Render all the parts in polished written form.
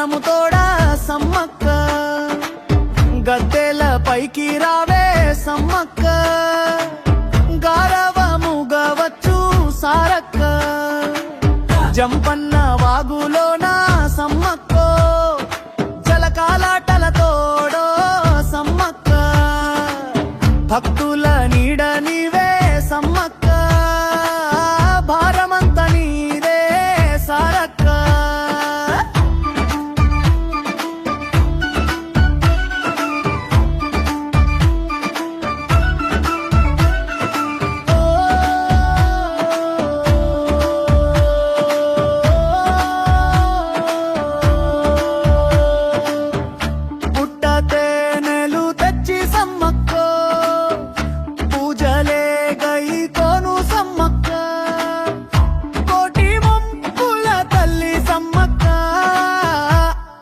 బలము తోడా సమ్మక్క, గద్దెల పైకి రావే సమ్మక్క, గారవముగవచ్చు సారక్క, జంపన్న వాగులోన సమ్మక్కో, జలకాలాటల తోడో సమ్మక్క, భక్తుల నీడ నీవే సమ్మక్క, భారమంత నీదే సారక్క.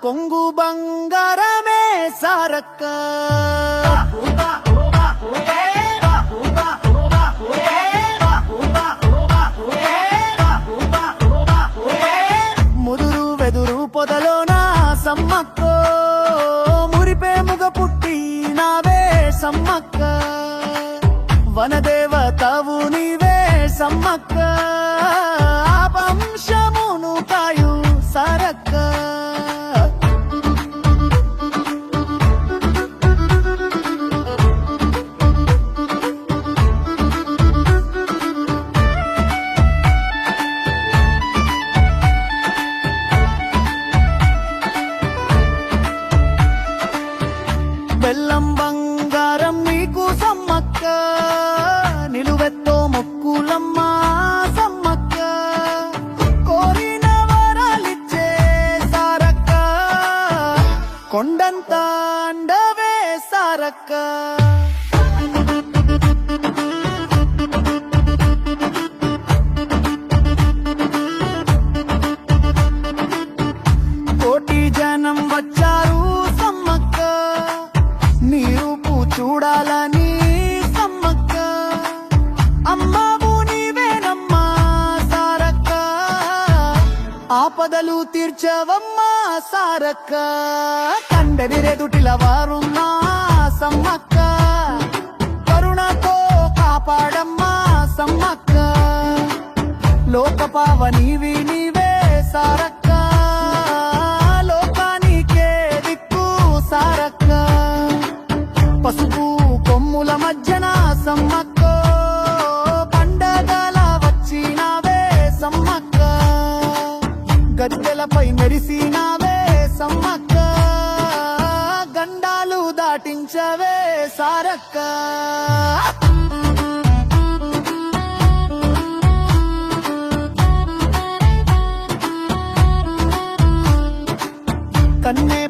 కొంగు బంగారమే సారక్క, ముదురు వెదురు పొదలోన సమ్మక్కో, మురిపే ముగ పుట్టినావే సమ్మక్క, వనదేవతవు నీవే సమ్మక్క, వంశమును కాయు సారక్క. బెల్లం బంగారం నీకు సమ్మక్క, నిలువెత్తో మొక్కులమ్మ సమ్మక్క, కోరిన వరాలిచ్చే సారక్క, కొండంత అండవే సారక్క. కోటి జనం వచ్చారు సమ్మక్క, నీ రూపు చూడాలని సమ్మక్క, అమ్మవు నీవేనమ్మా సారక్క, ఆపదలు తీర్చవమ్మా సారక్క, కండని రెదుటిల వారున్నా సమ్మక్క, కరుణతో కాపాడమ్మా సమ్మక్క, లోకపావనివి నీవే సారక్క, లోకానికే దిక్కు సారక్క, పసుపు కొమ్ముల మధ్యన సమ్మక్కో, పండగల వచ్చినావే సమ్మక్క, గద్దెలపై మెరిసినావే సమ్మక్క, గండాలు దాటించవే సారక్క. కన్నే